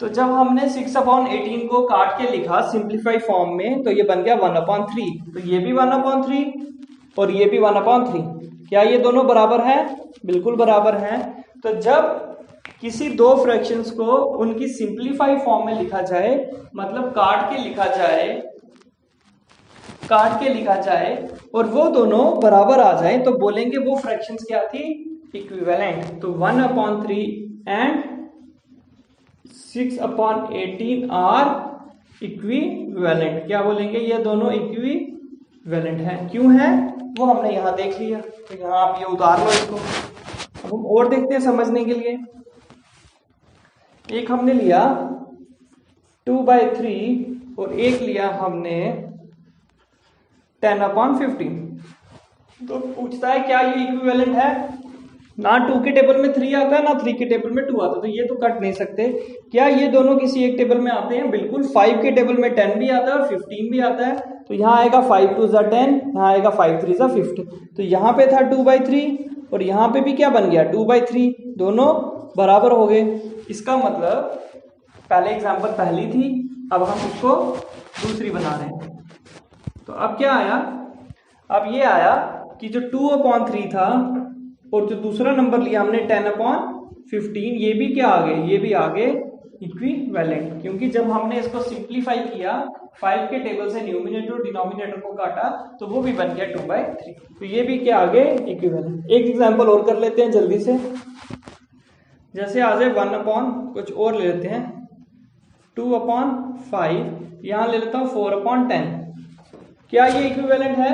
तो जब हमने 6/18 को काट के लिखा सिंप्लीफाई फॉर्म में तो ये बन गया 1/3। तो ये भी 1/3 और ये भी 1/3। क्या ये दोनों बराबर हैं? बिल्कुल बराबर हैं। तो जब किसी दो फ्रैक्शंस को उनकी सिंप्लीफाई फॉर्म में लिखा जाए, मतलब काट के लिखा जाए और वो दोनों बराबर आ जाए, तो बोलेंगे वो फ्रैक्शंस क्या थी? इक्विवेलेंट। तो 1/3 एंड 6/18 आर इक्विवेलेंट। क्या बोलेंगे? ये दोनों इक्विवेलेंट हैं। क्यों है वो हमने यहां देख लिया, तो यहां आप ये उतार लो इसको। अब हम और देखते हैं समझने के लिए। एक हमने लिया 2/3 और एक लिया हमने 10/15। तो पूछता है क्या ये इक्विवेलेंट है? ना 2 के टेबल में 3 आता है, ना 3 के टेबल में 2 आता है, तो ये तो कट नहीं सकते। क्या ये दोनों किसी एक टेबल में आते हैं? बिल्कुल। 5 के टेबल में 10 भी आता है और 15 भी आता है। तो यहाँ आएगा 5 2 = 10, यहाँ आएगा 5 3 = 50। तो यहाँ पे था 2/3 और यहाँ पे भी क्या बन गया? 2/3। दोनों बराबर हो गए। इसका मतलब पहले एग्जाम्पल पहली थी, अब हम उसको दूसरी बना रहे हैं। तो अब क्या आया? अब ये आया कि जो 2/3 था और जो दूसरा नंबर लिया हमने 10/15, ये भी क्या आ गए? ये भी आ गए इक्विवेलेंट। क्योंकि जब हमने इसको सिंप्लीफाई किया, 5 के टेबल से न्यूमिनेटर और डिनोमिनेटर को काटा, तो वो भी बन गया 2/3। तो ये भी क्या आ गए? इक्विवेलेंट। एक एग्जाम्पल और कर लेते हैं जल्दी से। जैसे आ जाए 1/ कुछ और ले लेते हैं 2/5, यहां ले लेता हूं 4/10। क्या ये इक्विवेलेंट है?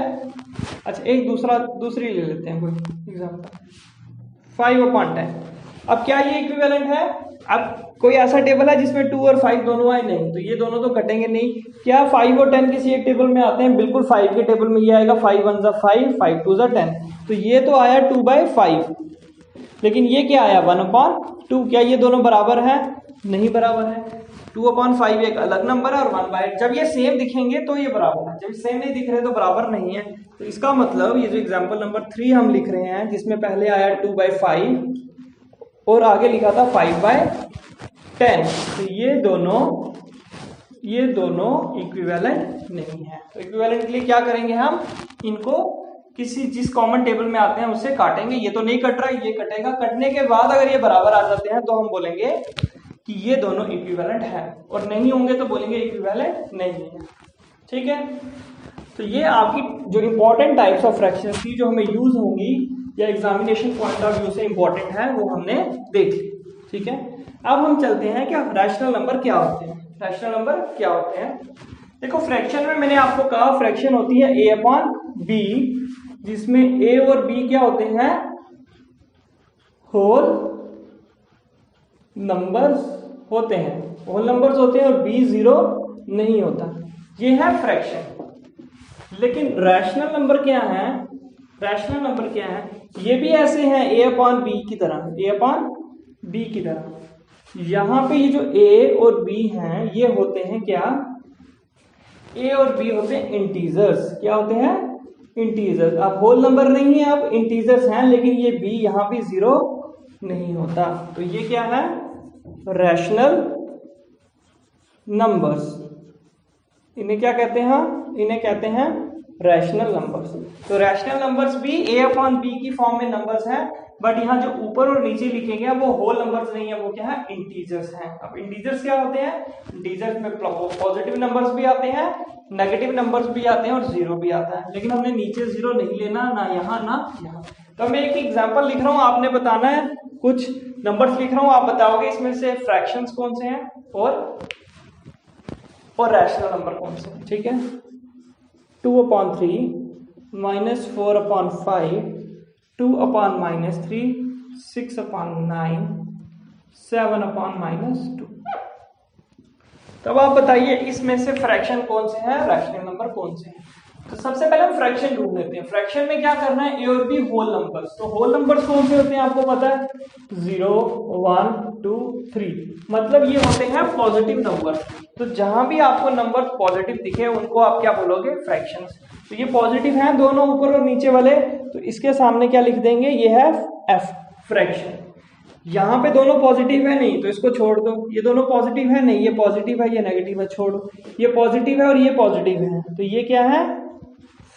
अच्छा, एक दूसरी ले लेते हैं कोई एग्जाम्पल 5/10। अब क्या ये इक्विवेलेंट है? अब कोई ऐसा टेबल है जिसमें 2 और 5 दोनों आए? नहीं, तो ये दोनों तो कटेंगे नहीं। क्या 5 और 10 किसी एक टेबल में आते हैं? बिल्कुल। 5 के टेबल में ये आएगा 5 1 = 5, 5 2 = 10। तो ये तो आया 2/5, लेकिन ये क्या आया? 1/2। क्या ये दोनों बराबर हैं? नहीं बराबर है। 2/5 एक अलग नंबर है और 1/8। जब ये सेम दिखेंगे तो ये बराबर है, जब सेम नहीं दिख रहे तो बराबर नहीं है। तो इसका मतलब ये जो एग्जांपल नंबर 3 हम लिख रहे हैं, जिसमें पहले आया 2/5 और आगे लिखा था 5/10, तो ये दोनों इक्विवेलेंट नहीं है। तो इक्विवेलेंट के लिए क्या करेंगे? हम इनको किसी जिस कॉमन टेबल में आते हैं उससे काटेंगे। ये तो नहीं कट रहा, ये कटेगा। कटने के बाद अगर ये बराबर आ जाते हैं तो हम बोलेंगे कि ये दोनों इक्विवेलेंट है, और नहीं होंगे तो बोलेंगे इक्विवेलेंट नहीं है। ठीक है। तो ये आपकी जो इंपॉर्टेंट टाइप्स ऑफ फ्रैक्शंस थी जो हमें यूज होंगी या एग्जामिनेशन पॉइंट ऑफ व्यू से इंपॉर्टेंट है, वो हमने देख ली। ठीक है। अब हम चलते हैं कि रैशनल नंबर क्या होते हैं। रैशनल नंबर क्या होते हैं? देखो, फ्रैक्शन में मैंने आपको कहा फ्रैक्शन होती है a/b, जिसमें a और b क्या होते हैं? होल नंबर्स होते हैं। होल नंबर्स होते हैं और b 0 नहीं होता। ये है फ्रैक्शन। लेकिन रैशनल नंबर क्या है? रैशनल नंबर क्या है? ये भी ऐसे हैं a/b की तरह, a/b की तरह। यहां पे ये जो a और b हैं, ये होते हैं क्या? a और b होते हैं इंटीजर्स। क्या होते हैं? इंटीजर्स। अब होल नंबर नहीं है, अब इंटीजर्स हैं, लेकिन ये b यहां भी 0 नहीं होता। तो ये क्या है? Rational numbers. इन्हें क्या कहते हैं? इन्हें कहते हैं रैशनल नंबर्स। तो रैशनल नंबर्स भी a/b की फॉर्म में नंबर्स हैं, बट यहाँ जो ऊपर और नीचे लिखे गए वो होल नंबर्स नहीं है, वो क्या है? इंटीजर्स हैं। अब इंटीजर्स क्या होते हैं? इंटीजर्स में पॉजिटिव नंबर्स भी आते हैं, नेगेटिव नंबर्स भी आते हैं और 0 भी आता है। लेकिन हमने नीचे 0 नहीं लेना, ना यहाँ ना यहाँ। तो मैं एक एग्जाम्पल लिख रहा हूँ, आपने बताना है। कुछ नंबर्स लिख रहा हूँ, आप बताओगे इसमें से फ्रैक्शंस कौन से हैं और रैशनल नंबर कौन से हैं। ठीक है। 2/3 -4/5, 2/-3, 6/9, 7/-2। तब आप बताइए इसमें से फ्रैक्शन कौन से हैं, रैशनल नंबर कौन से हैं। तो सबसे पहले हम फ्रैक्शन ढूंढ लेते हैं। फ्रैक्शन में क्या करना है? ए और बी होल नंबर्स। तो होल नंबर्स कौन से होते हैं आपको पता है? 0 1 2 3, मतलब ये होते हैं पॉजिटिव नंबर्स। तो जहां भी आपको नंबर पॉजिटिव दिखे उनको आप क्या बोलोगे? फ्रैक्शंस। तो ये पॉजिटिव हैं दोनों, ऊपर और नीचे वाले, तो इसके सामने क्या लिख देंगे? ये है एफ, फ्रैक्शन। यहाँ पे दोनों पॉजिटिव है नहीं तो इसको छोड़ दो, ये दोनों पॉजिटिव है नहीं, ये पॉजिटिव है ये नेगेटिव है, छोड़ो, ये पॉजिटिव है और ये पॉजिटिव है, तो ये क्या है,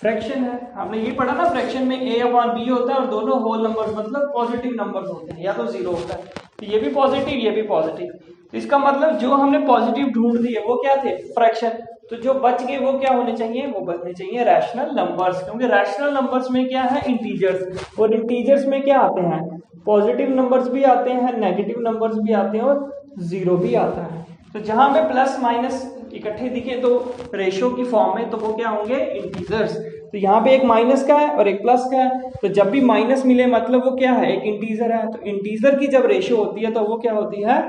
फ्रैक्शन है। आपने ये पढ़ा ना फ्रैक्शन में a अपॉन b होता है और दोनों होल नंबर्स मतलब पॉजिटिव नंबर्स होते हैं, या तो जीरो होता है, तो ये भी पॉजिटिव ये भी पॉजिटिव, तो इसका मतलब जो हमने पॉजिटिव ढूंढ दिए वो क्या थे, फ्रैक्शन, तो जो बच गए वो क्या होने चाहिए, वो बचने चाहिए रैशनल नंबर्स, क्योंकि रैशनल नंबर्स में क्या है, इंटीजर्स, और इंटीजर्स में क्या आते हैं, पॉजिटिव नंबर्स भी आते हैं, नेगेटिव नंबर्स भी आते हैं और जीरो भी आता है। तो जहां पे प्लस माइनस इकट्ठे दिखे तो रेशियो की फॉर्म में, तो वो क्या होंगे, इंटीजर्स। तो यहाँ पे एक माइनस का है और एक प्लस का है, तो जब भी माइनस मिले मतलब वो क्या है, एक इंटीजर है, तो इंटीजर की जब रेशियो होती है तो वो क्या होती है,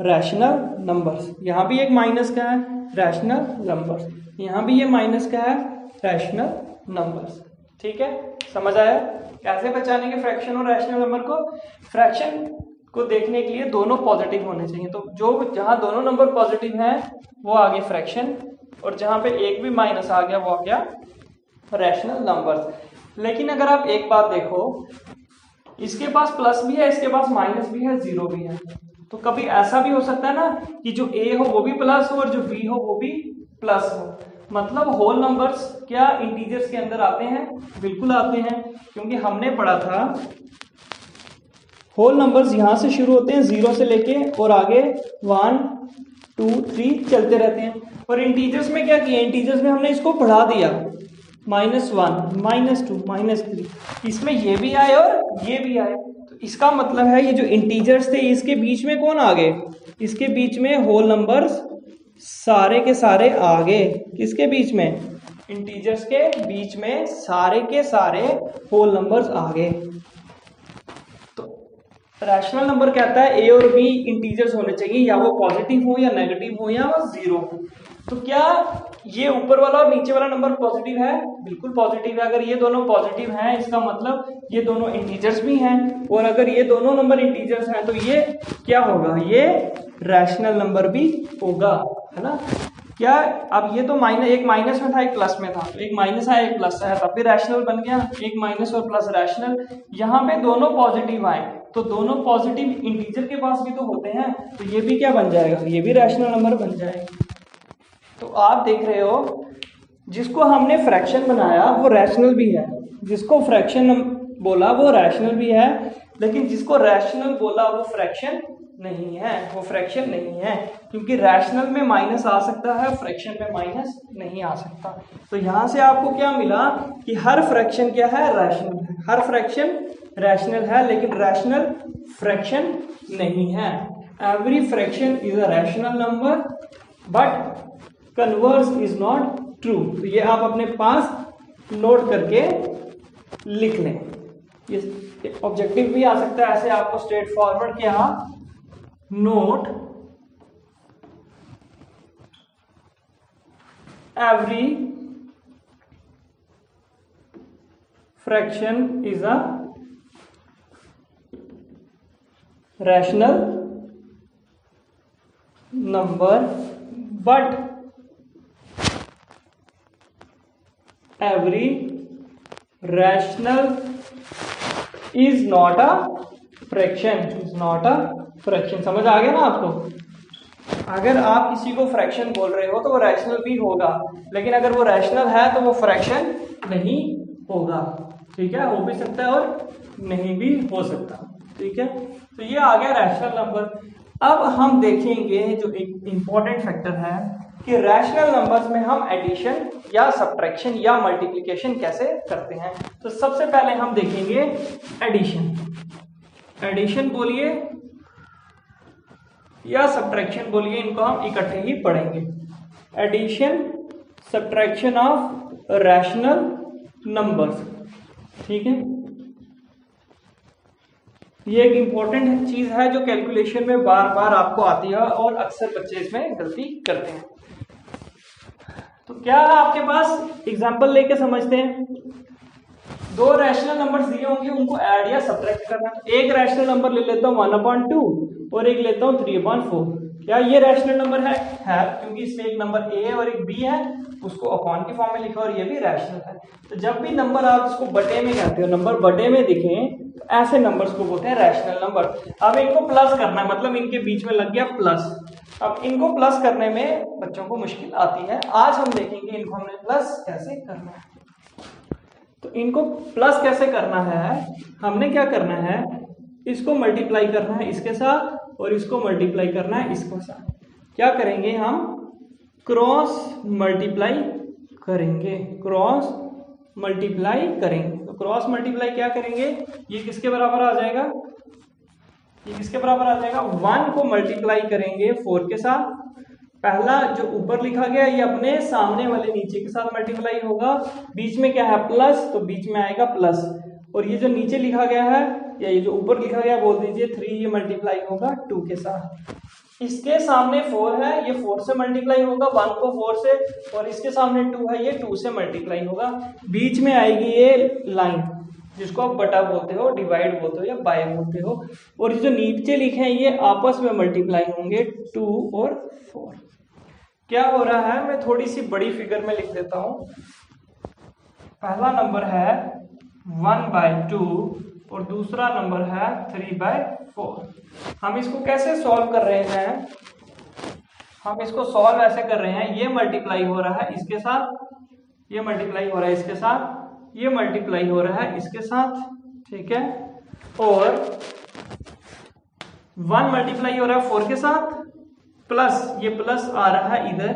रैशनल नंबर्स। यहाँ भी एक माइनस का है, रैशनल नंबर्स, यहाँ भी ये माइनस का है, रैशनल नंबर्स। ठीक है, समझ आया कैसे पहचानेंगे फ्रैक्शन और रैशनल नंबर को। फ्रैक्शन को देखने के लिए दोनों पॉजिटिव होने चाहिए, तो जो जहां दोनों नंबर पॉजिटिव हैं वो आ गए फ्रैक्शन, और जहां पे एक भी माइनस आ गया वो आ गया रैशनल नंबर्स। लेकिन अगर आप एक बात देखो, इसके पास प्लस भी है, इसके पास माइनस भी है, जीरो भी है, तो कभी ऐसा भी हो सकता है ना कि जो a हो वो भी प्लस हो और जो b हो वो भी प्लस हो, मतलब होल नंबर्स क्या इंटीजर्स के अंदर आते हैं, बिल्कुल आते हैं, क्योंकि हमने पढ़ा था होल नंबर्स यहां से शुरू होते हैं जीरो से लेके और आगे 1 2 3 चलते रहते हैं, और इंटीजर्स में क्या किया, इंटीजर्स में हमने इसको बढ़ा दिया, -1 -2 -3, इसमें ये भी आए और ये भी आए, तो इसका मतलब है ये जो इंटीजर्स थे इसके बीच में कौन आ गए, इसके बीच में होल नंबर्स सारे के सारे आ गए, किसके बीच में, इंटीजर्स के बीच में सारे के सारे होल नंबर्स आ गए। तो रैशनल नंबर कहता है ए और बी इंटीजर्स होने चाहिए, या वो पॉजिटिव हो या नेगेटिव हो या वो जीरो हो। तो क्या ये ऊपर वाला और नीचे वाला नंबर पॉजिटिव है, बिल्कुल पॉजिटिव है। अगर ये दोनों पॉजिटिव हैं इसका मतलब ये दोनों इंटीजर्स भी हैं, और अगर ये दोनों नंबर इंटीजर्स हैं तो ये क्या होगा, ये रैशनल नंबर भी होगा, है ना। क्या अब ये तो एक माइनस में था एक प्लस में था, तो एक माइनस आया एक प्लस आया तब भी रैशनल बन गया, एक माइनस और प्लस रैशनल। यहाँ पे दोनों पॉजिटिव आए तो दोनों पॉजिटिव इंटीजर के पास भी तो होते हैं, तो ये भी क्या बन जाएगा, ये भी रैशनल नंबर बन जाएगा। तो आप देख रहे हो जिसको हमने फ्रैक्शन बनाया वो रैशनल भी है, जिसको फ्रैक्शन बोला वो रैशनल भी है, लेकिन जिसको रैशनल बोला वो फ्रैक्शन नहीं है, वो फ्रैक्शन नहीं है, क्योंकि रैशनल में माइनस आ सकता है, फ्रैक्शन में माइनस नहीं आ सकता। तो यहां से आपको क्या मिला कि हर फ्रैक्शन क्या है, रैशनल है, हर फ्रैक्शन रैशनल है, लेकिन रैशनल फ्रैक्शन नहीं है। Every fraction is a rational number but converse is not true. तो ये आप अपने पास नोट करके लिख लें, ये ऑब्जेक्टिव भी आ सकता है ऐसे आपको स्ट्रेट फॉरवर्ड के यहाँ note every fraction is a rational number but every rational is not a fraction, is not a fraction। समझ आ गया ना आपको। अगर आप किसी को फ्रैक्शन बोल रहे हो तो वो रैशनल भी होगा, लेकिन अगर वो रैशनल है तो वो फ्रैक्शन नहीं होगा। ठीक है, हो भी सकता है और नहीं भी हो सकता। ठीक है, तो ये आ गया रैशनल नंबर। अब हम देखेंगे जो एक इंपॉर्टेंट फैक्टर है कि रैशनल नंबर्स में हम एडिशन या सब्ट्रैक्शन या मल्टीप्लिकेशन कैसे करते हैं। तो सबसे पहले हम देखेंगे एडिशन। एडिशन बोलिए या सब्ट्रैक्शन बोलिए, इनको हम इकट्ठे ही पढ़ेंगे। Addition subtraction of rational numbers. ठीक है, ये एक इंपॉर्टेंट चीज है जो कैलकुलेशन में बार बार आपको आती है और अक्सर बच्चे इसमें गलती करते हैं। तो क्या आपके पास एग्जांपल लेके समझते हैं, दो रैशनल नंबर्स दिए होंगे, उनको ऐड या सब्ट्रैक्ट करना। एक रैशनल नंबर ले लेता हूं 1/2 और एक लेता हूं 3/4। क्या ये रैशनल नंबर है? क्योंकि इसमें एक नंबर a और एक b है, उसको अपॉन की फॉर्म में लिखा और ये भी रैशनल है। तो जब भी नंबर आप इसको बटे में कहते हो, नंबर बटे में दिखे ऐसे नंबर्स को बोलते हैं रैशनल नंबर। अब इनको प्लस करना है, मतलब इनके बीच में लग गया प्लस। अब इनको प्लस करने में बच्चों को मुश्किल आती है, आज हम देखेंगे इनको हमने प्लस कैसे करना है। तो इनको प्लस कैसे करना है, हमने क्या करना है, इसको मल्टीप्लाई करना है इसके साथ और इसको मल्टीप्लाई करना है इसके साथ। क्या करेंगे हम, क्रॉस मल्टीप्लाई करेंगे, क्रॉस मल्टीप्लाई करेंगे। तो क्रॉस मल्टीप्लाई क्या करेंगे, ये किसके बराबर आ जाएगा, ये किसके बराबर आ जाएगा, 1 को मल्टीप्लाई करेंगे 4 के साथ। पहला जो ऊपर लिखा गया ये अपने सामने वाले नीचे के साथ मल्टीप्लाई होगा, बीच में क्या है प्लस, तो बीच में आएगा प्लस। और ये जो नीचे लिखा गया है या ये जो ऊपर लिखा गया बोल दीजिए 3, ये मल्टीप्लाई होगा 2 के साथ। इसके सामने 4 है, ये 4 से मल्टीप्लाई होगा 1 को 4 से, और इसके सामने 2 है, ये 2 से मल्टीप्लाई होगा। बीच में आएगी ये लाइन जिसको आप बटा बोलते हो, डिवाइड बोलते हो या बाय बोलते हो, और जो नीचे लिखे हैं ये आपस में मल्टीप्लाई होंगे 2 और 4। क्या हो रहा है, मैं थोड़ी सी बड़ी फिगर में लिख देता हूं। पहला नंबर है 1/2 और दूसरा नंबर है 3/4। हम इसको कैसे सॉल्व कर रहे हैं, हम इसको सॉल्व ऐसे कर रहे हैं, ये मल्टीप्लाई हो रहा है इसके साथ, ये मल्टीप्लाई हो रहा है इसके साथ, ये मल्टीप्लाई हो रहा है इसके साथ, ठीक है, और 1 मल्टीप्लाई हो रहा है 4 के साथ, प्लस ये प्लस आ रहा है इधर,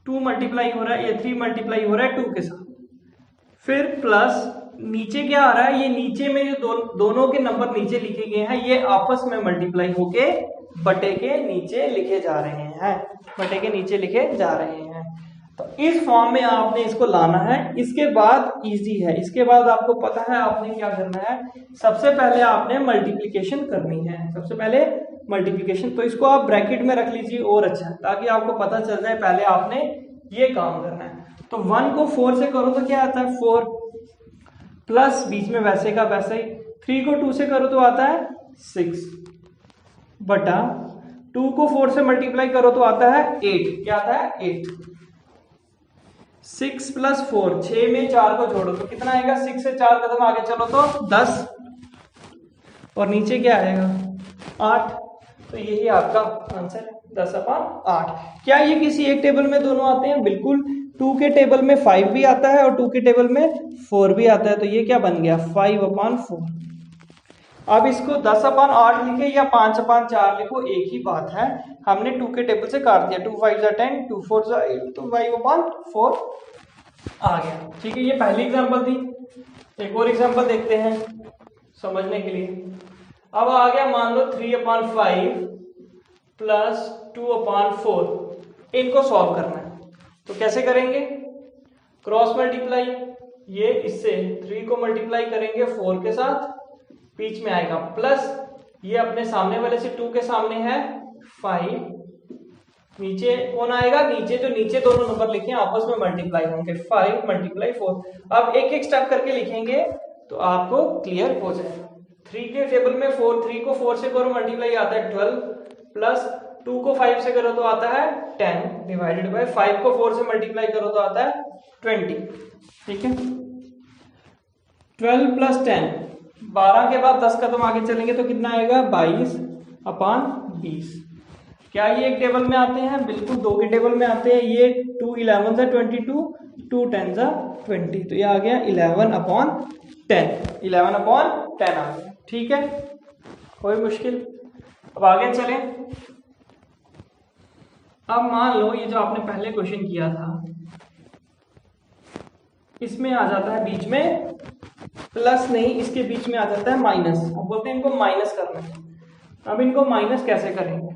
2 मल्टीप्लाई हो रहा है, ये 3 मल्टीप्लाई हो रहा है 2 के साथ, फिर प्लस नीचे क्या आ रहा है, ये नीचे में जो दोनों के नंबर नीचे लिखे गए हैं ये आपस में मल्टीप्लाई होके बटे के नीचे लिखे जा रहे हैं, बटे के नीचे लिखे जा रहे हैं। तो इस फॉर्म में आपने इसको लाना है। इसके बाद इजी है, इसके बाद आपको पता है आपने क्या करना है, सबसे पहले आपने मल्टीप्लिकेशन करनी है, सबसे पहले मल्टीप्लिकेशन। तो इसको आप ब्रैकेट में रख लीजिए और अच्छा, ताकि आपको पता चल जाए पहले आपने ये काम करना है। तो 1 को 4 से करो तो क्या आता है 4, प्लस बीच में वैसे का वैसे ही, 3 को 2 से करो तो आता है 6, बटा 2 को 4 से मल्टीप्लाई करो तो आता है 8, क्या आता है 8, 6 + 4, 6 में 4 को जोड़ो तो कितना आएगा, 6 से 4 कदम आगे चलो तो 10, और नीचे क्या आएगा 8। तो यही आपका आंसर है 10/8। क्या ये किसी एक टेबल में दोनों आते हैं, बिल्कुल। 2 के टेबल में 5 भी आता है और 2 के टेबल में 4 भी आता है, तो ये क्या बन गया 5/4। अब इसको 10/8 लिखे या 5/4 लिखो, एक ही बात है, हमने 2 के टेबल से काट दिया, 2 5 = 10, 2 4 = 8, तो 5/4 आ गया, ठीक है। ये पहली एग्जांपल थी, एक और एग्जांपल देखते हैं समझने के लिए। अब आ गया मान लो 3/5 + 2/4, इनको सॉल्व करना है, तो कैसे करेंगे, क्रॉस मल्टीप्लाई, ये इससे 3 को मल्टीप्लाई करेंगे 4 के साथ, बीच में आएगा प्लस, ये अपने सामने वाले से 2 के सामने है 5, नीचे कौन आएगा, नीचे जो नीचे दोनों नंबर लिखे हैं आपस में मल्टीप्लाई होंगे, 5 × 4। अब एक एक स्टेप करके लिखेंगे तो आपको क्लियर हो जाएगा। 3 के टेबल में 4, 3 को 4 से करो मल्टीप्लाई आता है 12, प्लस 2 को 5 से करो तो आता है 10, डिवाइडेड बाय 5 को 4 से मल्टीप्लाई करो तो आता है 20, ठीक है। 12 + 10, 12 के बाद 10 कदम आगे चलेंगे तो कितना आएगा 22/20। क्या ये एक टेबल में आते हैं, बिल्कुल 2 के टेबल में आते हैं। ये 2 11 = 22, 2 10 = 20, तो ये आ गया 11/10, 11/10 आ गया, ठीक है, कोई मुश्किल। अब आगे चलें। अब मान लो ये जो आपने पहले क्वेश्चन किया था, इसमें आ जाता है बीच में प्लस नहीं, इसके बीच में आ जाता है माइनस। अब बोलते हैं इनको माइनस करना है। अब इनको माइनस कैसे करेंगे,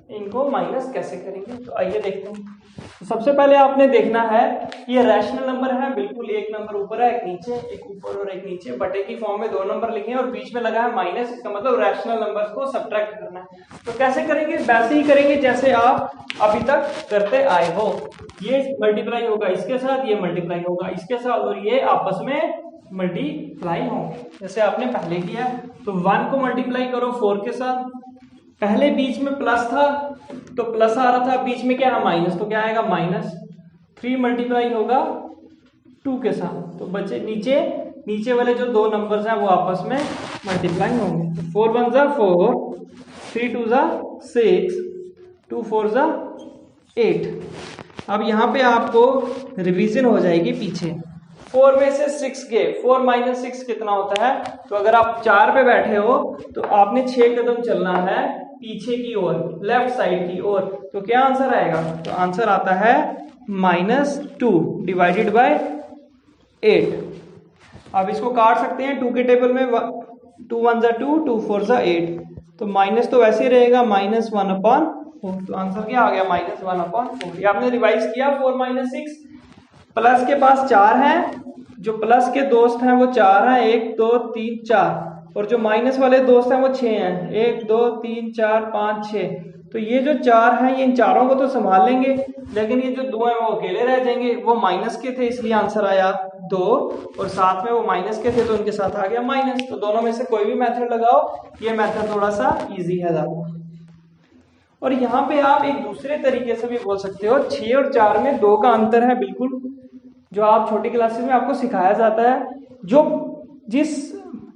इनको माइनस कैसे करेंगे, तो आइए देखते हैं। तो सबसे पहले आपने देखना है ये रैशनल नंबर है, बिल्कुल एक नंबर ऊपर है एक नीचे, एक ऊपर और एक नीचे, बटे की फॉर्म में 2 नंबर लिखे हैं और बीच में लगा है माइनस, इसका मतलब रैशनल नंबर्स को सब्ट्रैक्ट करना है। तो कैसे करेंगे, वैसे ही करेंगे जैसे आप अभी तक करते आए हो। ये मल्टीप्लाई होगा इसके साथ, ये मल्टीप्लाई होगा इसके साथ, और ये आपस में मल्टीप्लाई होंगे जैसे आपने पहले किया। तो 1 को मल्टीप्लाई करो 4 के साथ, पहले बीच में प्लस था तो प्लस आ रहा था, बीच में क्या है माइनस, तो क्या आएगा माइनस। 3 मल्टीप्लाई होगा 2 के साथ, तो बचे नीचे वाले जो दो नंबर्स हैं वो आपस में मल्टीप्लाई होंगे। तो 4 1 जा 4, 3 2 जा 6, 2 4 जा 8। अब यहाँ पे आपको रिवीजन हो जाएगी पीछे। 4 में से 6 गए, 4 माइनस 6 कितना होता है? तो अगर आप 4 पे बैठे हो तो आपने 6 कदम चलना है पीछे की ओर, लेफ्ट साइड की ओर। तो क्या आंसर आएगा? तो आंसर आता है -2 डिवाइडेड बाय 8। अब इसको काट सकते हैं 2 के टेबल में, 2 1 जा 2, 2 4 जा 8। तो माइनस तो वैसे ही रहेगा -1/4। तो आंसर क्या आ गया? -1/4। ये आपने रिवाइज किया 4 माइनस 6। प्लस के पास 4 है, जो प्लस के दोस्त हैं वो 4 हैं, 1 2 3 4। और जो माइनस वाले दोस्त हैं वो 6 हैं, 1 2 3 4 5 6। तो ये जो 4 हैं ये इन चारों को तो संभाल लेंगे, लेकिन ये जो 2 हैं वो अकेले रह जाएंगे। वो माइनस के थे इसलिए आंसर आया 2, और साथ में वो माइनस के थे तो उनके साथ आ गया माइनस। तो दोनों में से कोई भी मेथड लगाओ, ये मेथड थोड़ा सा इजी है ज्यादा। और यहाँ पे आप एक दूसरे तरीके से भी बोल सकते हो, 6 और 4 में 2 का अंतर है बिल्कुल, जो आप छोटी क्लासेस में आपको सिखाया जाता है।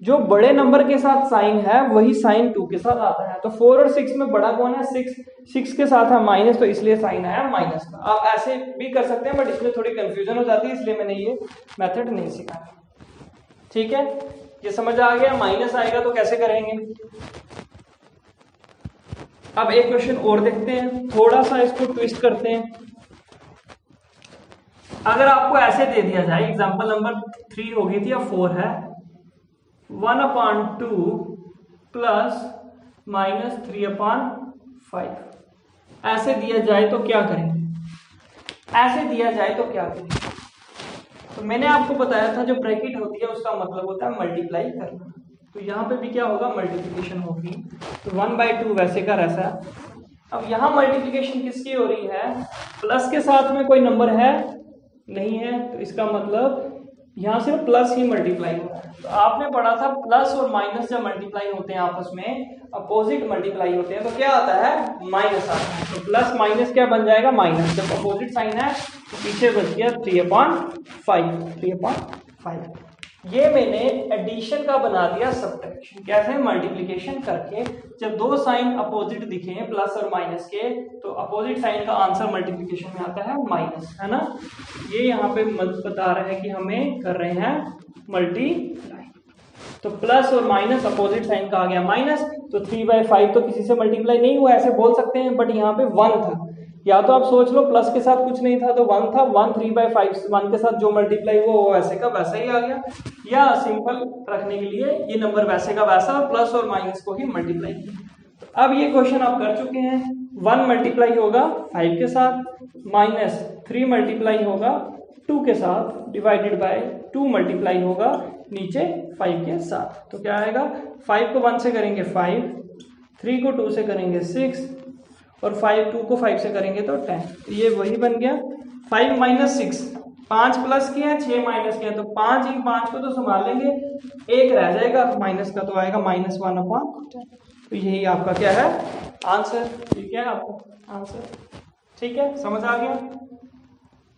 जो बड़े नंबर के साथ साइन है वही साइन 2 के साथ आता है। तो 4 और 6 में बड़ा कौन है? 6 के साथ है माइनस, तो इसलिए साइन आया माइनस का। आप ऐसे भी कर सकते हैं, बट इसमें थोड़ी कंफ्यूजन हो जाती है, इसलिए मैंने ये मेथड नहीं सिखाया। ठीक है, ये समझ आ गया? माइनस आएगा तो कैसे करेंगे? अब एक क्वेश्चन और देखते हैं, थोड़ा सा इसको ट्विस्ट करते हैं। अगर आपको ऐसे दे दिया जाए, एग्जांपल नंबर 3 हो गई थी, अब 4 है, 1/2 प्लस -3/5 ऐसे दिया जाए तो क्या करेंगे? ऐसे दिया जाए तो क्या करेंगे? तो मैंने आपको बताया था जो ब्रैकेट होती है उसका मतलब होता है मल्टीप्लाई करना। तो यहाँ पे भी क्या होगा? मल्टीप्लिकेशन होगी। तो 1/2 वैसे का वैसा। अब यहाँ मल्टीप्लिकेशन किसकी हो रही है? प्लस के साथ में कोई नंबर है नहीं है, तो इसका मतलब यहाँ सिर्फ प्लस ही मल्टीप्लाई हो रहा है। तो आपने पढ़ा था प्लस और माइनस जब मल्टीप्लाई होते हैं आपस में, अपोजिट मल्टीप्लाई होते हैं, तो क्या आता है? माइनस आता है। तो प्लस माइनस क्या बन जाएगा? माइनस। जब अपोजिट साइन है तो पीछे बच गया 3/5। ये मैंने एडिशन का बना दिया सब्ट्रैक्शन। कैसे? मल्टीप्लिकेशन करके जब दो साइन अपोजिट दिखे प्लस और माइनस के, तो अपोजिट साइन का आंसर मल्टीप्लिकेशन में आता है माइनस, है ना। ये यहाँ पे बता रहे हैं कि हमें कर रहे हैं मल्टीप्लाई। तो प्लस और माइनस अपोजिट साइन का आ गया माइनस। तो 3/5 तो किसी से मल्टीप्लाई नहीं हुआ, ऐसे बोल सकते हैं, बट यहाँ पे 1 था। या तो आप सोच लो प्लस के साथ कुछ नहीं था तो 1 था, 1 3/5 1 के साथ जो मल्टीप्लाई हुआ वो वैसे का वैसा ही आ गया। या सिंपल रखने के लिए ये नंबर वैसे का वैसा प्लस और माइनस को ही मल्टीप्लाई किया। तो अब ये क्वेश्चन आप कर चुके हैं। 1 मल्टीप्लाई होगा 5 के साथ, -3 मल्टीप्लाई होगा 2 के साथ, डिवाइडेड बाय 2 मल्टीप्लाई होगा नीचे 5 के साथ। तो क्या आएगा? 5 को 1 से करेंगे 5, 3 को 2 से करेंगे 6, और 2 को 5 से करेंगे तो 10। ये वही बन गया 5 - 6। 5 प्लस के हैं, 6 माइनस के हैं, तो 5 इन 5 को तो संभाल लेंगे, एक रह जाएगा माइनस का, तो आएगा -1/10। तो यही आपका क्या है? आंसर। ठीक है आपका आंसर। ठीक है, समझ आ गया?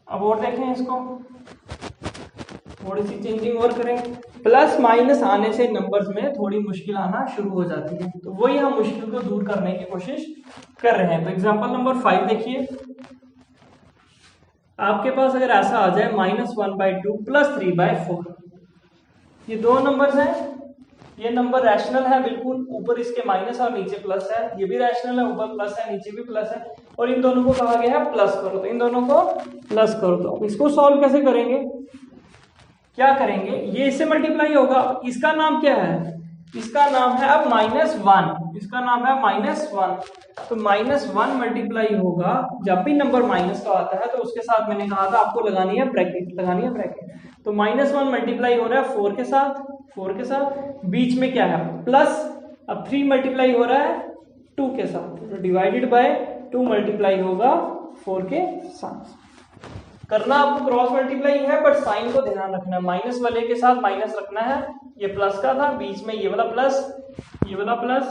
अब और देखें इसको, थोड़ी सी चेंजिंग और करें। प्लस माइनस आने से नंबर्स में थोड़ी मुश्किल आना शुरू हो जाती है, तो वही हम मुश्किल को दूर करने की कोशिश कर रहे हैं। तो एग्जांपल नंबर 5 देखिए, आपके पास अगर ऐसा आ जाए -1/2 प्लस 3/4, ये दो नंबर्स हैं, ये नंबर रैशनल है बिल्कुल, ऊपर इसके माइनस और नीचे प्लस है, ये भी रैशनल है, ऊपर प्लस है नीचे भी प्लस है, और इन दोनों को कहा गया है प्लस करो, तो इन दोनों को प्लस करो। तो अब इसको सॉल्व कैसे करेंगे? क्या करेंगे? ये इससे मल्टीप्लाई होगा, इसका नाम क्या है? इसका नाम है अब -1, इसका नाम है -1। तो -1 मल्टीप्लाई होगा, जब भी नंबर माइनस का आता है तो उसके साथ मैंने कहा था आपको लगानी है ब्रैकेट, लगानी है ब्रैकेट। तो -1 मल्टीप्लाई हो रहा है 4 के साथ, 4 के साथ, बीच में क्या है? प्लस। अब 3 मल्टीप्लाई हो रहा है 2 के साथ, तो डिवाइडेड बाय 2 मल्टीप्लाई होगा 4 के साथ। करना आपको क्रॉस मल्टीप्लाई है, बट साइन को ध्यान रखना है, माइनस वाले के साथ माइनस रखना है। ये प्लस का था, बीच में ये वाला प्लस, ये वाला प्लस,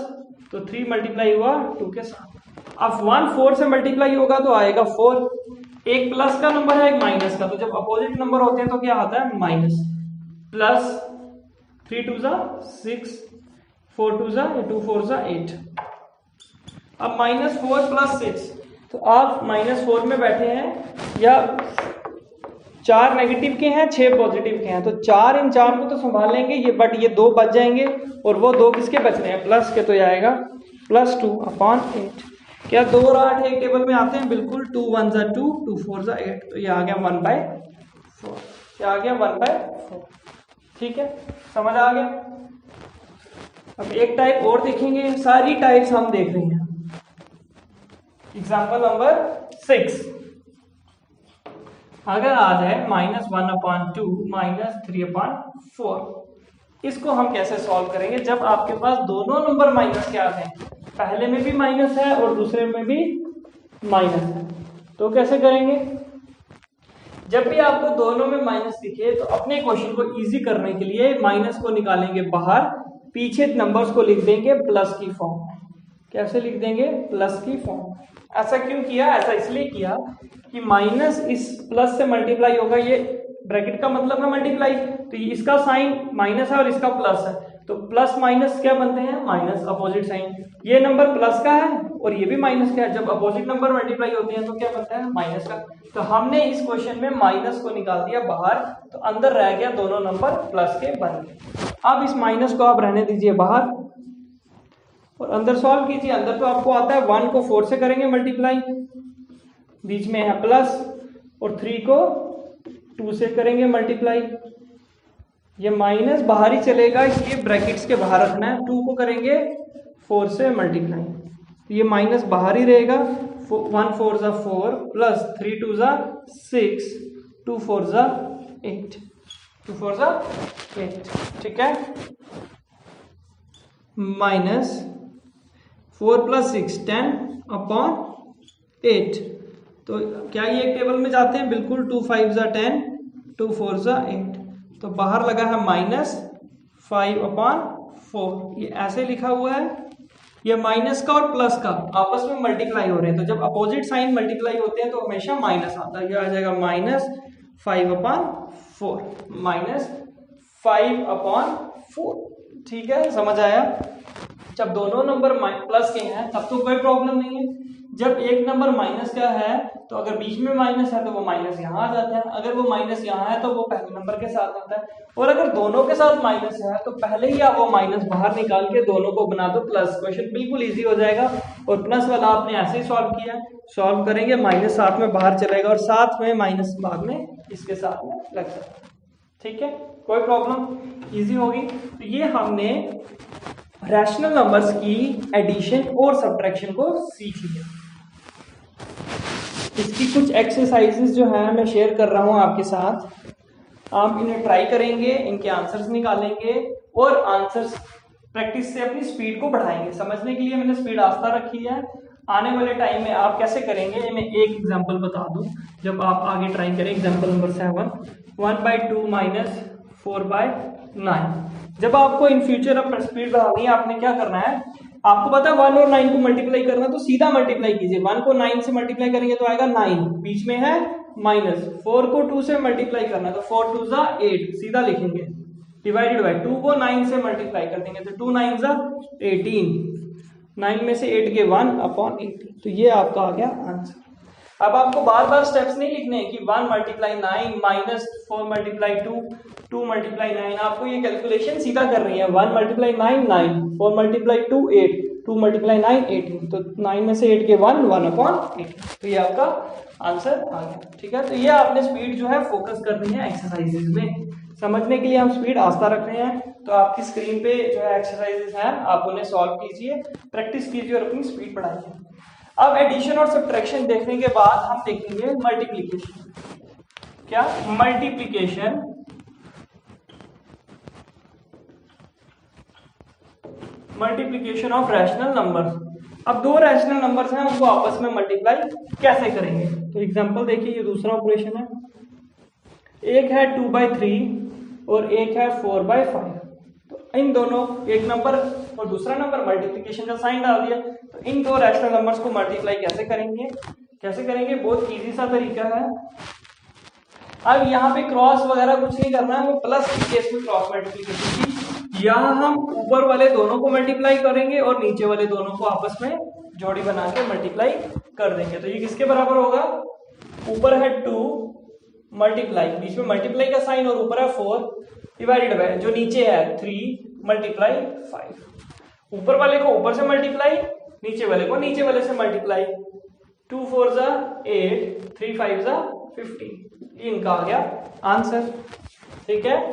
तो 3 मल्टीप्लाई हुआ 2 के साथ। अब 1 4 से मल्टीप्लाई होगा तो आएगा 4। एक प्लस का नंबर है, एक माइनस का, तो जब अपोजिट नंबर होते हैं तो क्या आता है? माइनस। प्लस 3 2 ज़ा 6, 4 2 ज़ा 2 4 ज़ा 8। अब -4 + 6, तो आप -4 में बैठे हैं या 4 नेगेटिव के हैं 6 पॉजिटिव के हैं, तो 4 इन 4 को तो संभाल लेंगे ये, बट ये 2 बच जाएंगे और वो 2 किसके बच रहे हैं, प्लस के, तो ये आएगा +2/8। क्या 2 और 8 एक टेबल में आते हैं, बिल्कुल। 2 1 ज़ा 2, 2 4 ज़ा 8, तो ये आ गया 1/4, क्या आ गया 1/4। ठीक है, समझ आ गया। अब एक टाइप और देखेंगे, सारी टाइप्स हम देख रहे हैं। एग्जाम्पल नंबर 6, अगर आ जाए -1/2 -3/4, इसको हम कैसे सॉल्व करेंगे जब आपके पास दोनों नंबर माइनस के आते हैं, पहले में भी माइनस है और दूसरे में भी माइनस है, तो कैसे करेंगे। जब भी आपको दोनों में माइनस दिखे तो अपने क्वेश्चन को इजी करने के लिए माइनस को निकालेंगे बाहर, पीछे नंबर्स को लिख देंगे प्लस की फॉर्म में। कैसे लिख देंगे, प्लस की फॉर्म। ऐसा क्यों किया, ऐसा इसलिए किया कि माइनस इस प्लस से मल्टीप्लाई होगा, ये ब्रैकेट का मतलब है मल्टीप्लाई, तो इसका साइन माइनस है और इसका प्लस है, तो प्लस माइनस क्या बनते हैं, माइनस, अपोजिट साइन। ये नंबर प्लस का है और ये भी माइनस का है, जब अपोजिट नंबर मल्टीप्लाई होते हैं तो क्या बनता है, माइनस का। तो हमने इस क्वेश्चन में माइनस को निकाल दिया बाहर, तो अंदर रह गया दोनों नंबर प्लस के बन गए। अब इस माइनस को आप रहने दीजिए बाहर और अंदर सॉल्व कीजिए। अंदर तो आपको आता है 1 को 4 से करेंगे मल्टीप्लाई, बीच में है प्लस, और 3 को 2 से करेंगे मल्टीप्लाई। ये माइनस बाहर ही चलेगा इसलिए ब्रैकेट्स के बाहर रखना है। 2 को करेंगे 4 से मल्टीप्लाई, तो ये माइनस बाहर ही रहेगा। 1 4 ज़ा 4 प्लस 3 2 ज़ा 6, 2 4 ज़ा 8, 2 4 ज़ा 8। ठीक है, माइनस 4 + 6 10/8, तो क्या ये एक टेबल में जाते हैं, बिल्कुल। 2 5 ज़ा 10, 2 4 ज़ा 8, तो बाहर लगा है -5/4। ये ऐसे लिखा हुआ है, ये माइनस का और प्लस का आपस में मल्टीप्लाई हो रहे हैं, तो जब अपोजिट साइन मल्टीप्लाई होते हैं तो हमेशा माइनस आता है। ये आ जाएगा -5/4, -5/4। ठीक है, समझ आया। जब दोनों नंबर प्लस के हैं तब तो कोई प्रॉब्लम नहीं है। जब एक नंबर माइनस का है तो अगर बीच में माइनस है तो वो माइनस यहाँ आ जाता है, अगर वो माइनस यहाँ है तो वो पहले नंबर के साथ आता है, और अगर दोनों के साथ माइनस है तो पहले ही आप वो माइनस बाहर निकाल के दोनों को बना दो प्लस। क्वेश्चन बिल्कुल इजी हो जाएगा। और प्लस वाला आपने ऐसे ही सॉल्व किया, सॉल्व करेंगे माइनस साथ में बाहर चलेगा और साथ में माइनस बाद में इसके साथ में लग जाएगा। ठीक है, कोई प्रॉब्लम, इजी होगी। तो ये हमने रैशनल नंबर्स की एडिशन और सब्ट्रैक्शन को सीख लिया। इसकी कुछ एक्सरसाइजेस जो है मैं शेयर कर रहा हूं आपके साथ, आप इन्हें ट्राई करेंगे, इनके आंसर्स निकालेंगे और आंसर्स प्रैक्टिस से अपनी स्पीड को बढ़ाएंगे। समझने के लिए मैंने स्पीड आस्था रखी है। आने वाले टाइम में आप कैसे करेंगे, मैं एक एग्जांपल बता दूं जब आप आगे ट्राई करें। Example number 7, 1/2 - 4/9। जब आपको इन फ्यूचर अपना स्पीड बढ़ानी है, आपने क्या करना है, आपको पता है 1 और 9 को मल्टीप्लाई करना, तो सीधा मल्टीप्लाई कीजिए। 1 को 9 से मल्टीप्लाई करेंगे तो आएगा 9, बीच में है माइनस। 4 को 2 से मल्टीप्लाई करना, तो 4 2 ज़ा 8, सीधा लिखेंगे, डिवाइडेड बाय 2 को 9 से मल्टीप्लाई कर देंगे तो 2 9 ज़ा 18, 9 में से 8 गए 1/18, तो ये आपका आ गया आंसर। अब आपको बार बार स्टेप्स नहीं लिखने हैं कि 1 × 9 -4 × 2, 2 × 9। आपको ये कैलकुलेशन सीधा कर रही है। 1 × 9 9, 4 × 2 8, 2 × 9 18, तो 9 में से 8 के 1/18, तो ये आपका आंसर आ गया। ठीक है, तो ये आपने स्पीड जो है फोकस करनी है एक्सरसाइजेज में। समझने के लिए हम स्पीड आस्था रख रहे हैं, तो आपकी स्क्रीन पे जो है एक्सरसाइजेज हैं, आप उन्हें सॉल्व कीजिए, प्रैक्टिस कीजिए और अपनी स्पीड बढ़ाइए। अब एडिशन और सब्ट्रैक्शन देखने के बाद हम देखेंगे मल्टीप्लिकेशन। क्या, multiplication. Multiplication of rational numbers. अब दो रैशनल नंबर्स हैं, उनको आपस में मल्टीप्लाई कैसे करेंगे। तो एग्जांपल देखिए, ये दूसरा ऑपरेशन है। एक है 2/3 और एक है 4/5। तो इन दोनों, एक नंबर और दूसरा नंबर, मल्टीप्लिकेशन का साइन डाल दिया। तो इन दो रैशनल नंबर्स को मल्टीप्लाई कैसे करेंगे, बहुत इजी सा तरीका है। अब यहाँ पे क्रॉस वगैरह कुछ नहीं करना है, वो प्लस के केस में क्रॉस मल्टीप्लिकेशन की यहाँ हम ऊपर वाले दोनों को मल्टीप्लाई करेंगे और नीचे वाले दोनों को आपस में जोड़ी बना के मल्टीप्लाई कर देंगे। तो ये किसके बराबर होगा, ऊपर है 2 मल्टीप्लाई, बीच में मल्टीप्लाई का साइन और ऊपर है 4 डिवाइडेड बाय जो नीचे है 3 मल्टीप्लाई 5। ऊपर वाले को ऊपर से मल्टीप्लाई, नीचे वाले को नीचे वाले से मल्टीप्लाई। 2 4 जा 8, 3 5 जा 15, ये इनका आ गया आंसर। ठीक है,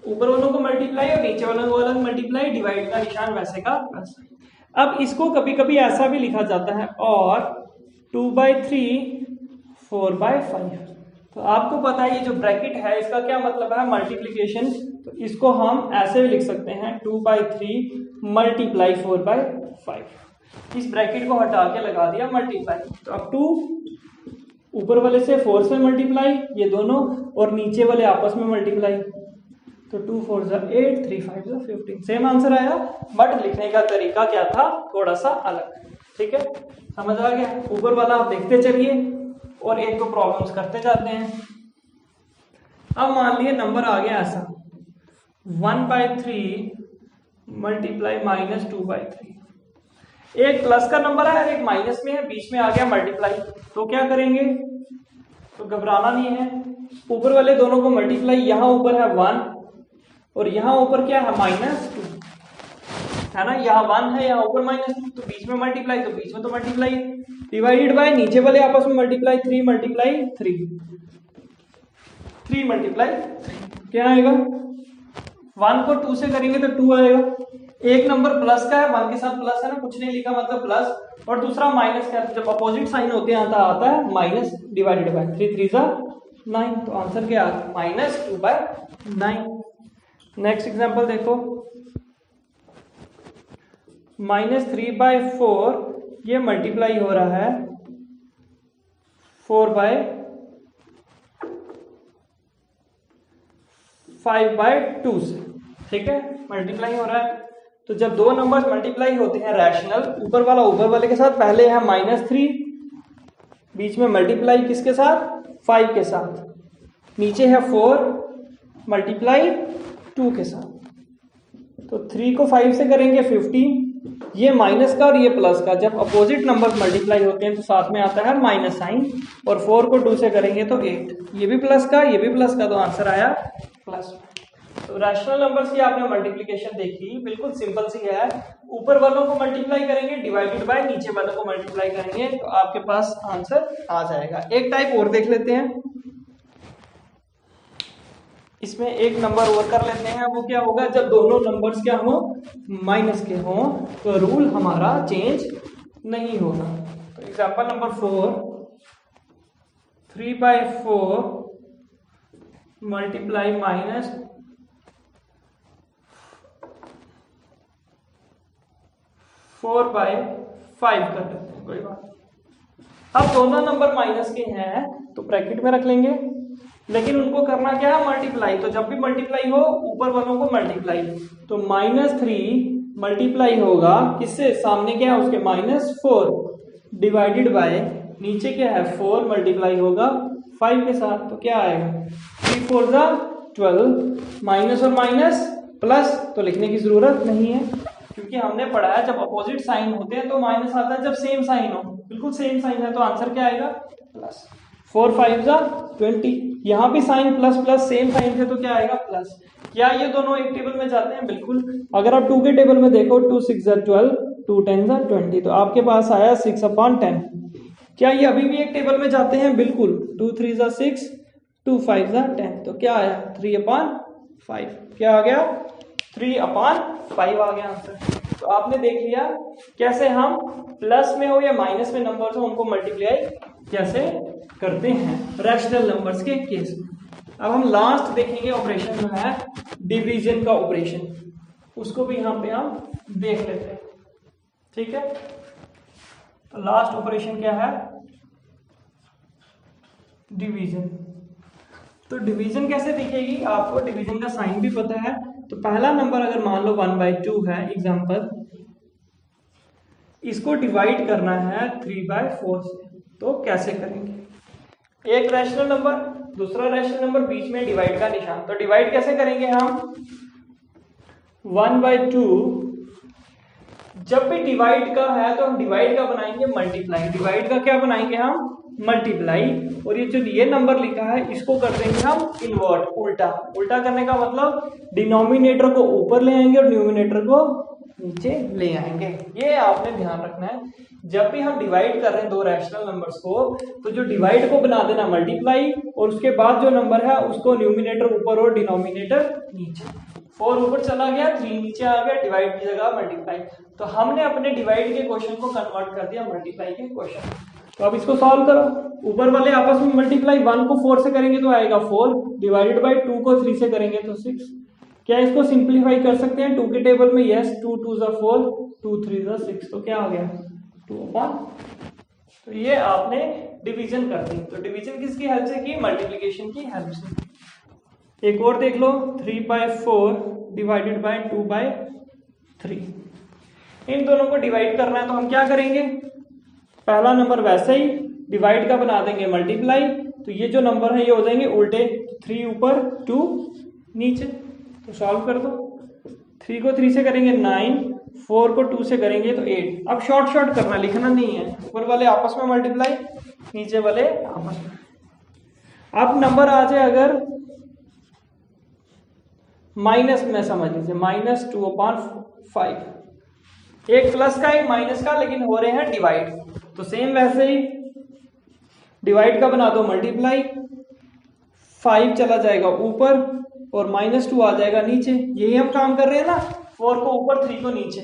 ऊपर वालों को मल्टीप्लाई और नीचे वालों को अलग मल्टीप्लाई, डिवाइड का निशान वैसे का वैसे। अब इसको कभी कभी ऐसा भी लिखा जाता है और 2/3 4/5। तो आपको पता है ये जो ब्रैकेट है इसका क्या मतलब है, मल्टीप्लीकेशन। तो इसको हम ऐसे भी लिख सकते हैं 2/3 मल्टीप्लाई 4/5। इस ब्रैकेट को हटा के लगा दिया मल्टीप्लाई। तो अब 2 ऊपर वाले से 4 से मल्टीप्लाई ये दोनों, और नीचे वाले आपस में मल्टीप्लाई। तो 2 4 जा 8, 3 5 जा 15, सेम आंसर आया, बट लिखने का तरीका क्या था, थोड़ा सा अलग। ठीक है, समझ आ गया। ऊपर वाला आप देखते चलिए और एक दो प्रॉब्लम्स करते जाते हैं। अब मान लिए नंबर आ गया ऐसा 1/3 मल्टीप्लाई -2/3। एक प्लस का नंबर है और एक माइनस में है, बीच में आ गया मल्टीप्लाई। तो क्या करेंगे, तो घबराना नहीं है, ऊपर वाले दोनों को मल्टीप्लाई, यहाँ ऊपर है 1 और यहाँ ऊपर क्या है -2 है ना, यहाँ 1 है यहाँ ऊपर -2, तो बीच में मल्टीप्लाई, तो बीच में तो मल्टीप्लाई डिवाइडेड बाय नीचे वाले आपस में मल्टीप्लाई, 3 मल्टीप्लाई 3 मल्टीप्लाई 3 क्या आएगा, 1 को 2 से करेंगे तो 2 आएगा। एक नंबर प्लस का है, 1 के साथ प्लस है ना, कुछ नहीं लिखा मतलब प्लस, और दूसरा माइनस का, जब अपोजिट साइन होते हैं आता है माइनस डिवाइडेड बाय 3 3 जा 9। तो आंसर क्या आ गया -2/9। नेक्स्ट एग्जांपल देखो, -3/4 ये मल्टीप्लाई हो रहा है 4/5/2 से। ठीक है, मल्टीप्लाई हो रहा है। तो जब दो नंबर्स मल्टीप्लाई होते हैं रैशनल, ऊपर वाला ऊपर वाले के साथ, पहले है -3, बीच में मल्टीप्लाई किसके साथ, 5 के साथ, नीचे है 4 मल्टीप्लाई 2 के साथ। तो 3 को 5 से करेंगे 15, ये माइनस का और ये प्लस का, जब अपोजिट नंबर मल्टीप्लाई होते हैं तो साथ में आता है माइनस साइन, और 4 को 2 से करेंगे तो 8, ये भी प्लस का ये भी प्लस का, तो आंसर आया प्लस। तो रैशनल नंबर्स की आपने मल्टीप्लिकेशन देखी, बिल्कुल सिंपल सी है। ऊपर वालों को मल्टीप्लाई करेंगे डिवाइडेड बाय नीचे वालों को मल्टीप्लाई करेंगे, तो आपके पास आंसर आ जाएगा। एक टाइप और देख लेते हैं, इसमें एक नंबर और कर लेते हैं। वो क्या होगा, जब दोनों नंबर्स क्या हो, माइनस के हों, तो रूल हमारा चेंज नहीं होगा। तो एग्जांपल नंबर 4, 3/4 मल्टीप्लाई -4/5 कर लेते हैं, कोई बात। अब दोनों नंबर माइनस के हैं तो ब्रैकेट में रख लेंगे, लेकिन उनको करना क्या है, मल्टीप्लाई। तो जब भी मल्टीप्लाई हो ऊपर वालों को मल्टीप्लाई, तो -3 मल्टीप्लाई होगा किससे, सामने क्या है उसके -4 डिवाइडेड बाय नीचे क्या है 4 मल्टीप्लाई होगा 5 के साथ। तो क्या आएगा, 3 4 जा 12, माइनस और माइनस प्लस, तो लिखने की जरूरत नहीं है क्योंकि हमने पढ़ा है जब अपोजिट साइन होते हैं तो माइनस आता है, जब सेम साइन हो, बिल्कुल सेम साइन है तो आंसर क्या आएगा प्लस। 4 5 जा 20, यहाँ भी sign plus plus same sign थे तो क्या आएगा प्लस। क्या ये दोनों एक टेबल में जाते हैं, बिल्कुल। अगर आप 2 के टेबल में देखो, 2 6 जा 12, 2 10 जा 20, तो आपके पास आया 6/10। क्या ये अभी भी एक टेबल में जाते हैं, बिल्कुल। 2 3 जा 6, 2 5 जा 10, तो क्या आया 3/5। क्या आ गया 3/5 आ गया आंसर। तो आपने देख लिया कैसे हम प्लस में हो या माइनस में नंबर्स हो उनको मल्टीप्लाई कैसे करते हैं रैशनल नंबर्स के केस में। अब हम लास्ट देखेंगे ऑपरेशन जो है डिवीजन का ऑपरेशन, उसको भी यहाँ पे हम देख लेते हैं। ठीक है, तो लास्ट ऑपरेशन क्या है, डिवीजन। तो डिवीजन कैसे दिखेगी, आपको डिवीजन का साइन भी पता है। तो पहला नंबर अगर मान लो 1/2 है एग्जांपल, इसको डिवाइड करना है 3/4 से, तो कैसे करेंगे, एक रैशनल नंबर दूसरा रैशनल नंबर बीच में डिवाइड का निशान, तो डिवाइड कैसे करेंगे हम, 1/2। जब भी डिवाइड का है तो हम डिवाइड का बनाएंगे मल्टीप्लाई, डिवाइड का क्या बनाएंगे हम मल्टीप्लाई। और ये जो ये नंबर लिखा है इसको कर देंगे हम इन्वर्ट, उल्टा। उल्टा करने का मतलब डिनोमिनेटर को ऊपर ले आएंगे और न्यूमिनेटर को नीचे ले आएंगे। ये आपने ध्यान रखना है जब भी हम डिवाइड कर रहे हैं दो रैशनल नंबर्स को, तो जो डिवाइड को बना देना मल्टीप्लाई और उसके बाद जो नंबर है उसको न्यूमिनेटर ऊपर और डिनोमिनेटर नीचे। 4 ऊपर चला गया, 3 नीचे आ गया, डिवाइड की जगह मल्टीप्लाई। तो हमने अपने डिवाइड के क्वेश्चन को कन्वर्ट कर दिया मल्टीप्लाई के क्वेश्चन। तो अब इसको सॉल्व करो। ऊपर वाले आपस में मल्टीप्लाई, 1 को 4 से करेंगे तो आएगा 4, डिवाइडेड बाय 2 को 3 से करेंगे तो 6। क्या इसको सिंप्लीफाई कर सकते हैं 2 के टेबल में? यस, 2 2 4, 2 3 6, तो क्या आ गया 2/। तो ये आपने डिवीजन कर दी। तो डिवीजन किसकी हेल्प से की? मल्टीप्लिकेशन की हेल्प से। एक और देख लो, 3/4 डिवाइडेड बाय 2/3। इन दोनों को डिवाइड करना है तो हम क्या करेंगे? पहला नंबर वैसे ही डिवाइड का बना देंगे मल्टीप्लाई, तो ये जो नंबर है ये हो जाएंगे उल्टे, 3 ऊपर 2 नीचे। तो सॉल्व कर दो। 3 को 3 से करेंगे 9, 4 को 2 से करेंगे तो 8। अब शॉर्ट शॉर्ट करना, लिखना नहीं है। ऊपर वाले आपस में मल्टीप्लाई, नीचे वाले आपस में। अब नंबर आ जाए अगर माइनस में, समझ लीजिए -2/5। एक प्लस का एक माइनस का, लेकिन हो रहे हैं डिवाइड। तो सेम वैसे ही डिवाइड का बना दो मल्टीप्लाई, 5 चला जाएगा ऊपर और -2 आ जाएगा नीचे। यही हम काम कर रहे हैं ना, 4 को ऊपर 3 को नीचे,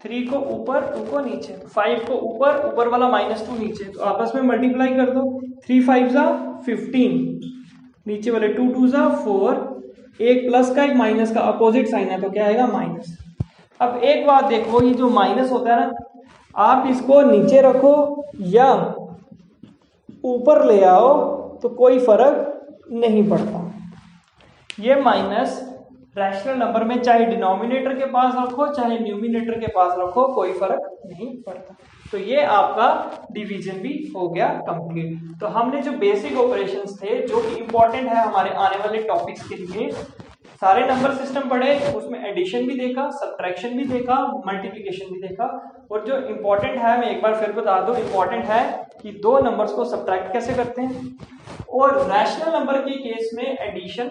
3 को ऊपर 2 को नीचे, 5 को ऊपर वाला -2 नीचे। तो आपस में मल्टीप्लाई कर दो, 3 5 15, नीचे वाले 2 2 4, एक प्लस का एक माइनस का, अपोजिट साइन है तो क्या आएगा माइनस। अब एक बात देखो, ये जो माइनस होता है ना, आप इसको नीचे रखो या ऊपर ले आओ तो कोई फर्क नहीं पड़ता। ये माइनस रैशनल नंबर में चाहे डिनोमिनेटर के पास रखो चाहे न्यूमिनेटर के पास रखो, कोई फर्क नहीं पड़ता। तो ये आपका डिवीजन भी हो गया कंप्लीट। तो हमने जो बेसिक ऑपरेशंस थे जो कि इंपॉर्टेंट है हमारे आने वाले टॉपिक्स के लिए, सारे नंबर सिस्टम पढ़े, उसमें एडिशन भी देखा, सब्ट्रैक्शन भी देखा, मल्टीप्लिकेशन भी देखा। और जो इंपॉर्टेंट है, मैं एक बार फिर बता दूं, इंपॉर्टेंट है कि दो नंबर्स को सब्ट्रैक्ट कैसे करते हैं, और रैशनल नंबर के केस में एडिशन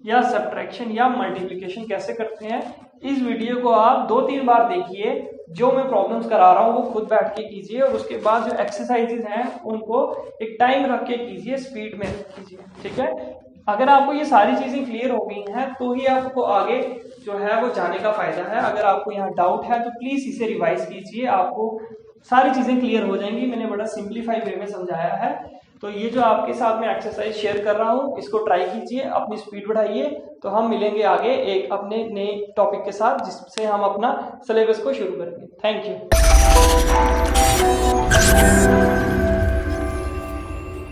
या सब्ट्रैक्शन या मल्टीप्लिकेशन कैसे करते हैं। इस वीडियो को आप 2-3 बार देखिए, जो मैं प्रॉब्लम्स करा रहा हूँ वो खुद बैठ के कीजिए, और उसके बाद जो एक्सरसाइजेज हैं उनको एक टाइम रख के कीजिए, स्पीड में कीजिए, ठीक है। अगर आपको ये सारी चीजें क्लियर हो गई हैं तो ही आपको आगे जो है वो जाने का फायदा है। अगर आपको यहाँ डाउट है तो प्लीज इसे रिवाइज कीजिए, आपको सारी चीजें क्लियर हो जाएंगी। मैंने बड़ा सिंप्लीफाई वे में समझाया है। तो ये जो आपके साथ में एक्सरसाइज शेयर कर रहा हूँ, इसको ट्राई कीजिए, अपनी स्पीड बढ़ाइए। तो हम मिलेंगे आगे एक अपने नए टॉपिक के साथ, जिससे हम अपना सिलेबस को शुरू करेंगे। Thank you.